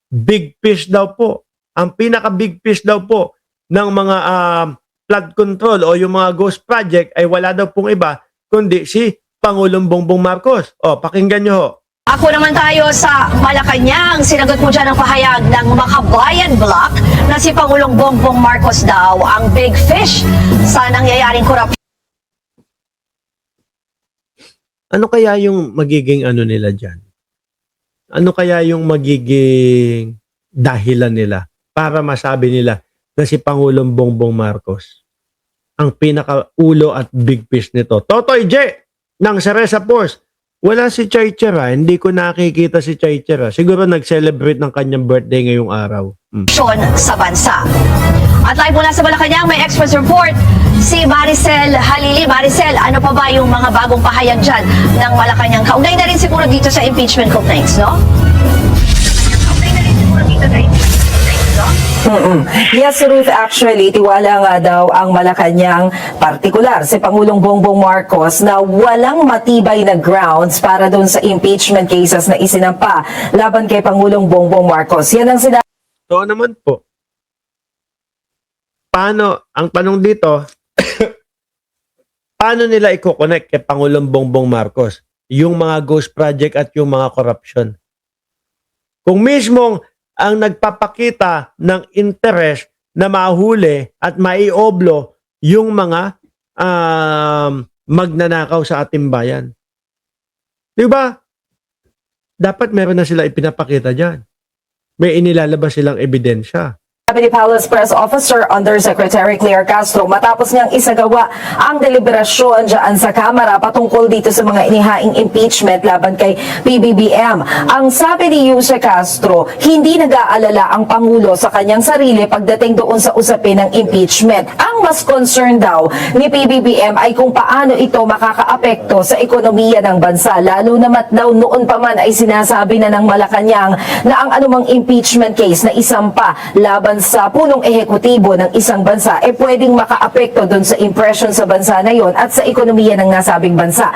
big fish daw po. Ang pinaka-big fish daw po ng mga flood control o yung mga ghost project ay wala daw pong iba kundi si Pangulong Bongbong Marcos. O, pakinggan nyo ho. Ako naman tayo sa Malacanang. Sinagot mo dyan ang pahayag ng Makabayan Block na si Pangulong Bongbong Marcos daw ang big fish sa nangyayaring korupsyon. Ano kaya yung magiging ano nila dyan? Ano kaya yung magiging dahilan nila para masabi nila na si Pangulong Bongbong Marcos ang pinakaulo at big fish nito? Totoy J ng Cereza Force. Wala si Chaychera. Hindi ko nakikita si Chaychera. Siguro nag-celebrate ng kanyang birthday ngayong araw. Sa bansa. At live mula sa Malacanang, may Express Report si Maricel Halili. Maricel, ano pa ba yung mga bagong pahayag dyan ng Malacanang? Kaugnay na rin siguro dito sa impeachment complaints, no? Kaugnay na rin siguro dito sa impeachment complaints, no? Yes, Ruth, actually, tiwala nga daw ang Malacanang, partikular si Pangulong Bongbong Marcos na walang matibay na grounds para doon sa impeachment cases na isinampa laban kay Pangulong Bongbong Marcos. Yan ang sinabi. So naman po, paano, ang tanong dito, paano nila i-connect kay Pangulong Bongbong Marcos yung mga ghost project at yung mga corruption? Kung mismong ang nagpapakita ng interest na mahuli at maioblo yung mga magnanakaw sa ating bayan. Di ba? Dapat meron na sila ipinapakita dyan. May inilalabas silang ebidensya. Sabi ni Palace Press Officer Undersecretary Claire Castro matapos niyang isagawa ang deliberasyon dyan sa Kamara patungkol dito sa mga inihaing impeachment laban kay PBBM. Ang sabi ni Yuse Castro, hindi nag-aalala ang Pangulo sa kanyang sarili pagdating doon sa usapin ng impeachment. Ang mas concerned daw ni PBBM ay kung paano ito makakaapekto sa ekonomiya ng bansa, lalo namat daw noon pa man ay sinasabi na ng Malacanang na ang anumang impeachment case na isampa laban sa punong ehekutibo ng isang bansa pwedeng makaapekto doon sa impression sa bansa na yon at sa ekonomiya ng nasabing bansa.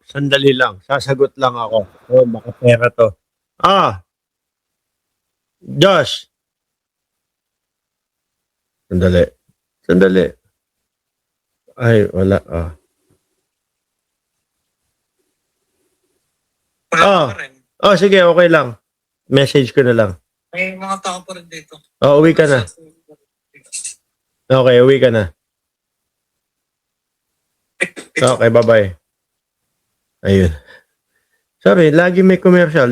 Sandali lang. Sasagot lang ako. Oh, makapera to. Josh. Sandali. Ay, wala. Sige, okay lang. Message ko na lang. May mga tao pa rin dito. Uwi ka na. Okay, uwi ka na. Okay, bye-bye. Ayun. Sorry, lagi may commercial.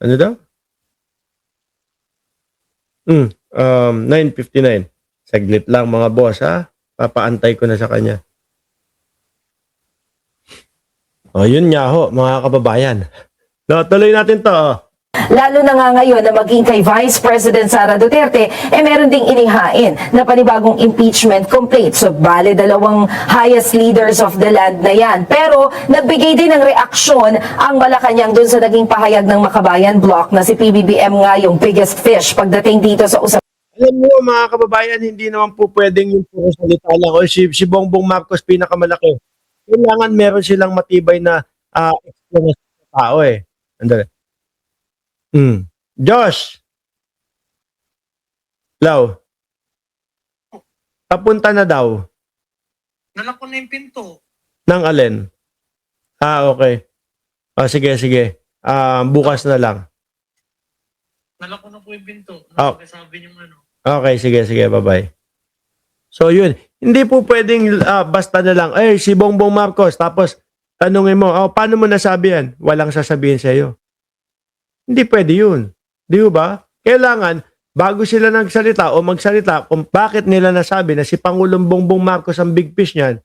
Ano daw? 9:59. Saglit lang mga boss, ha? Papaantay ko na sa kanya. Yun nga ho, mga kababayan. Tuloy natin to. Lalo na nga ngayon na maging kay Vice President Sara Duterte, meron ding inihain na panibagong impeachment complaint. So, bale, dalawang highest leaders of the land na yan. Pero, nagbigay din ng reaksyon ang Malacanang dun sa naging pahayag ng Makabayan Block na si PBBM nga yung biggest fish pagdating dito sa usap. Alam mo, mga kababayan, hindi naman po pwedeng yung puro salita lang. O si Bongbong Marcos pinakamalaki. Kailangan meron silang matibay na explanation sa tao Andale. Josh. Lau. Papunta na daw. Nalak ko na yung pinto. Ng alin? Okay. Sige. Bukas na lang. Nalak ko na po yung pinto. Okay. Sabi niyo Okay, sige. Bye-bye. So, yun. Hindi po pwedeng basta na lang, si Bongbong Marcos, tapos tanungin mo, paano mo nasabi yan? Walang sasabihin sa iyo. Hindi pwede yun. Di ba? Kailangan, bago sila nagsalita o magsalita kung bakit nila nasabi na si Pangulong Bongbong Marcos ang big fish niyan,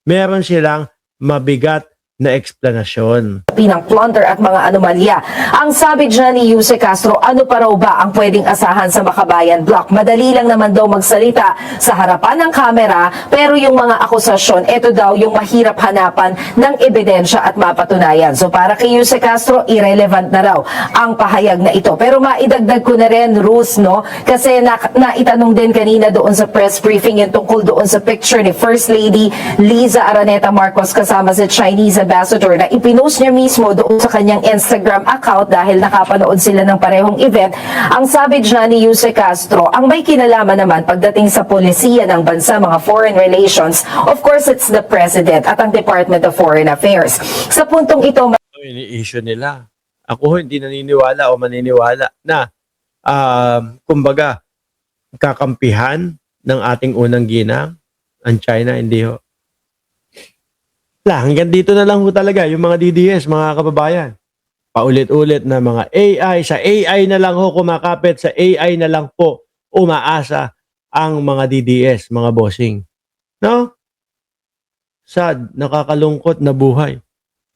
meron silang mabigat na eksplanasyon. Ng plunder at mga anomalya. Ang sabi dyan ni Yuse Castro, ano pa raw ba ang pwedeng asahan sa Makabayan Block? Madali lang naman daw magsalita sa harapan ng kamera, pero yung mga akusasyon, ito daw yung mahirap hanapan ng ebidensya at mapatunayan. So para kay Yuse Castro, irrelevant na raw ang pahayag na ito. Pero maidagdag ko na rin, Ruth, no? Kasi naitanong din kanina doon sa press briefing yung tungkol doon sa picture ni First Lady Liza Araneta Marcos kasama si Chinese ambassador na ipinost niya mismo doon sa kanyang Instagram account dahil nakapanood sila ng parehong event. Ang sabi dyan ni Jose Castro, ang may kinalaman naman pagdating sa polisiya ng bansa, mga foreign relations, of course it's the President at ang Department of Foreign Affairs. Sa puntong ito, Ini-issue nila. Ako hindi naniniwala o maniniwala na kumbaga kakampihan ng ating unang ginang ang China, hindi ho. Hanggang dito na lang ho talaga yung mga DDS, mga kababayan. Paulit-ulit na mga AI, sa AI na lang ho kumakapit, sa AI na lang po umaasa ang mga DDS, mga bossing. No? Sad, nakakalungkot na buhay.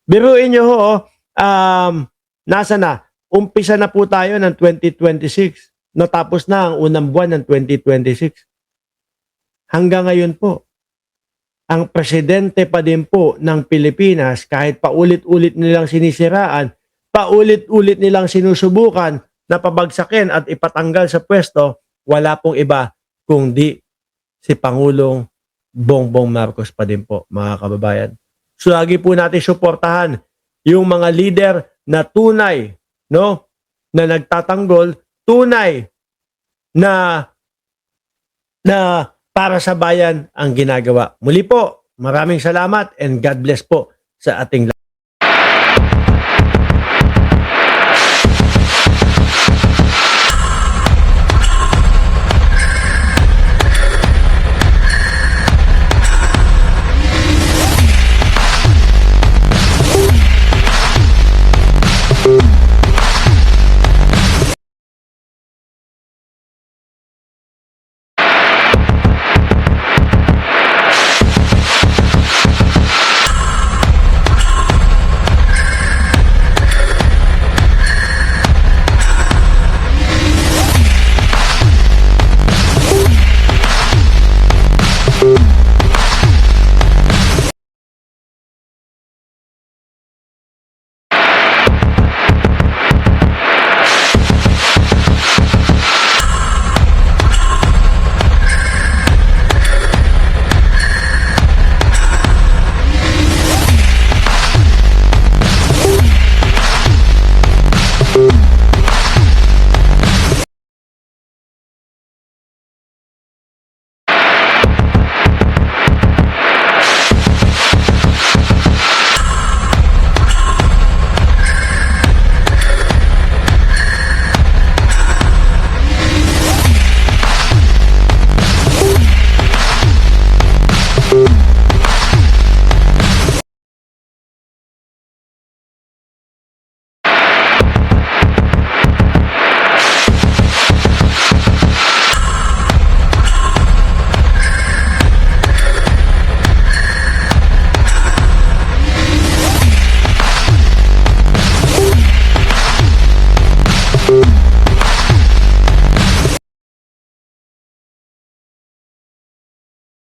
Biruin nyo ho, nasa na, umpisa na po tayo ng 2026. Natapos na ang unang buwan ng 2026. Hanggang ngayon po, ang presidente pa din po ng Pilipinas, kahit paulit-ulit nilang sinisiraan, paulit-ulit nilang sinusubukan na pabagsakin at ipatanggal sa pwesto, wala pong iba kundi si Pangulong Bongbong Marcos pa din po, mga kababayan. So lagi po natin suportahan yung mga leader na tunay, no, na nagtatanggol, tunay na para sa bayan ang ginagawa. Muli po, maraming salamat and God bless po sa ating